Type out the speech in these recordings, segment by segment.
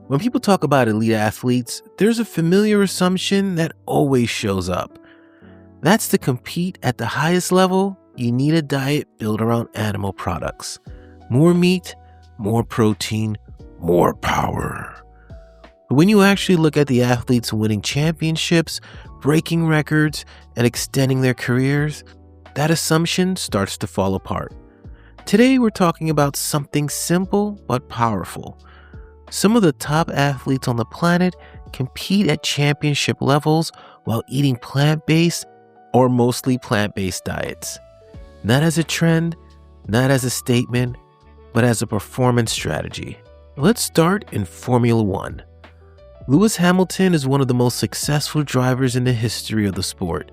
When people talk about elite athletes, there's a familiar assumption that always shows up. That's to compete at the highest level, you need a diet built around animal products. More meat, more protein, more power. But when you actually look at the athletes winning championships, breaking records, and extending their careers, that assumption starts to fall apart. Today, we're talking about something simple but powerful. Some of the top athletes on the planet compete at championship levels while eating plant-based or mostly plant-based diets. Not as a trend, not as a statement, but as a performance strategy. Let's start in Formula One. Lewis Hamilton is one of the most successful drivers in the history of the sport.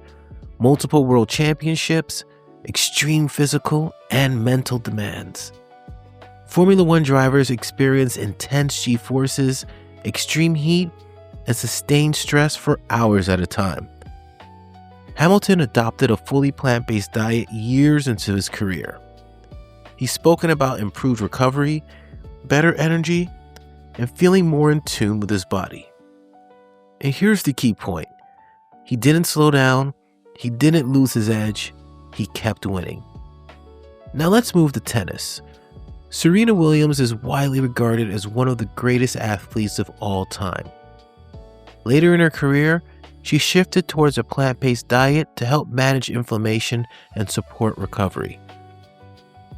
Multiple world championships, extreme physical and mental demands. Formula One drivers experience intense G-forces, extreme heat, and sustained stress for hours at a time. Hamilton adopted a fully plant-based diet years into his career. He's spoken about improved recovery, better energy, and feeling more in tune with his body. And here's the key point. He didn't slow down, he didn't lose his edge, he kept winning. Now let's move to tennis. Serena Williams is widely regarded as one of the greatest athletes of all time. Later in her career, she shifted towards a plant-based diet to help manage inflammation and support recovery.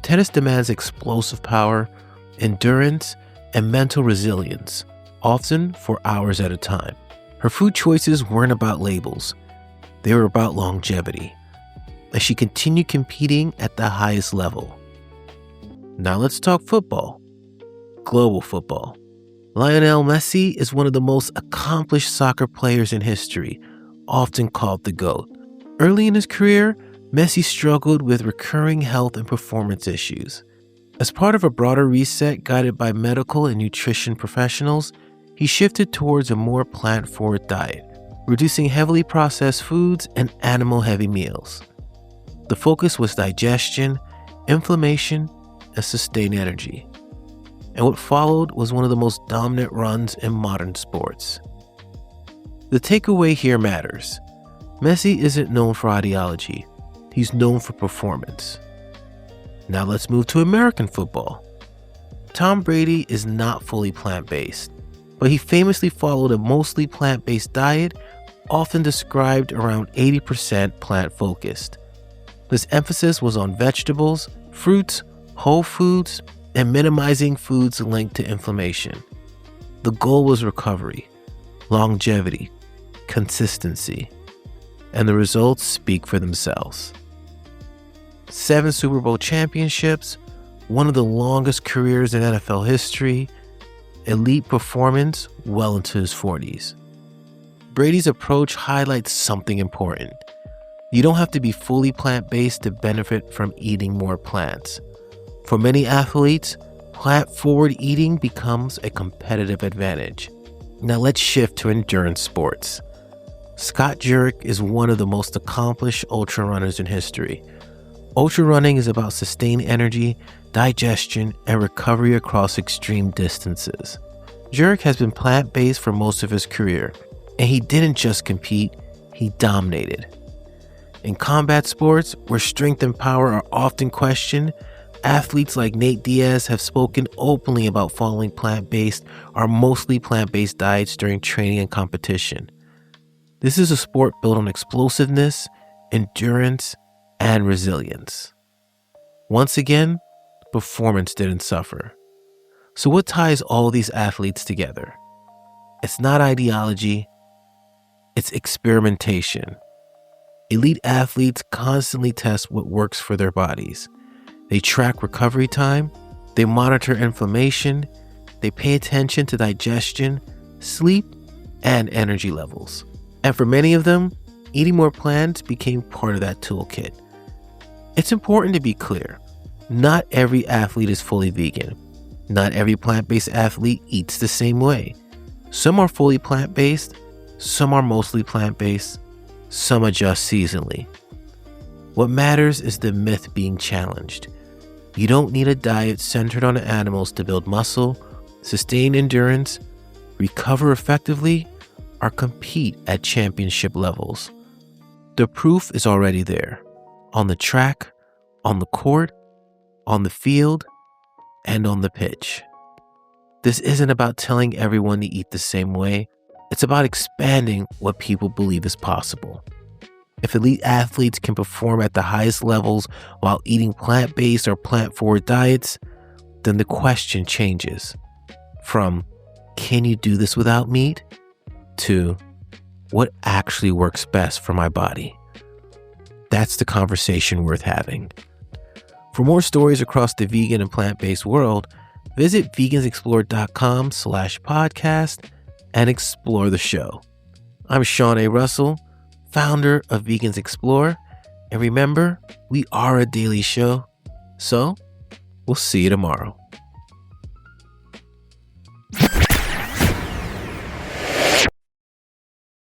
Tennis demands explosive power, endurance, and mental resilience, often for hours at a time. Her food choices weren't about labels, they were about longevity, as she continued competing at the highest level. Now let's talk football. Global football. Lionel Messi is one of the most accomplished soccer players in history, often called the GOAT. Early in his career, Messi struggled with recurring health and performance issues. As part of a broader reset guided by medical and nutrition professionals, he shifted towards a more plant-forward diet, reducing heavily processed foods and animal-heavy meals. The focus was digestion, inflammation, and sustained energy. And what followed was one of the most dominant runs in modern sports. The takeaway here matters. Messi isn't known for ideology. He's known for performance. Now let's move to American football. Tom Brady is not fully plant-based, but he famously followed a mostly plant-based diet, often described around 80% plant-focused. His emphasis was on vegetables, fruits, whole foods, and minimizing foods linked to inflammation. The goal was recovery, longevity, consistency, and the results speak for themselves. 7 Super Bowl championships, one of the longest careers in NFL history, elite performance well into his 40s. Brady's approach highlights something important. You don't have to be fully plant-based to benefit from eating more plants. For many athletes, plant-forward eating becomes a competitive advantage. Now let's shift to endurance sports. Scott Jurek is one of the most accomplished ultra runners in history. Ultra running is about sustained energy, digestion, and recovery across extreme distances. Jurek has been plant-based for most of his career, and he didn't just compete, he dominated. In combat sports, where strength and power are often questioned, athletes like Nate Diaz have spoken openly about following plant-based or mostly plant-based diets during training and competition. This is a sport built on explosiveness, endurance, and resilience. Once again, performance didn't suffer. So what ties all these athletes together? It's not ideology, it's experimentation. Elite athletes constantly test what works for their bodies. They track recovery time, they monitor inflammation, they pay attention to digestion, sleep, and energy levels. And for many of them, eating more plants became part of that toolkit. It's important to be clear. Not every athlete is fully vegan. Not every plant-based athlete eats the same way. Some are fully plant-based, some are mostly plant-based, some adjust seasonally. What matters is the myth being challenged. You don't need a diet centered on animals to build muscle, sustain endurance, recover effectively, or compete at championship levels. The proof is already there, on the track, on the court, on the field, and on the pitch. This isn't about telling everyone to eat the same way. It's about expanding what people believe is possible. If elite athletes can perform at the highest levels while eating plant-based or plant-forward diets, then the question changes from, can you do this without meat? To, what actually works best for my body? That's the conversation worth having. For more stories across the vegan and plant-based world, visit vegansexplore.com/podcast and explore the show. I'm Sean A. Russell, founder of Vegans Explore, and remember, we are a daily show, so we'll see you tomorrow.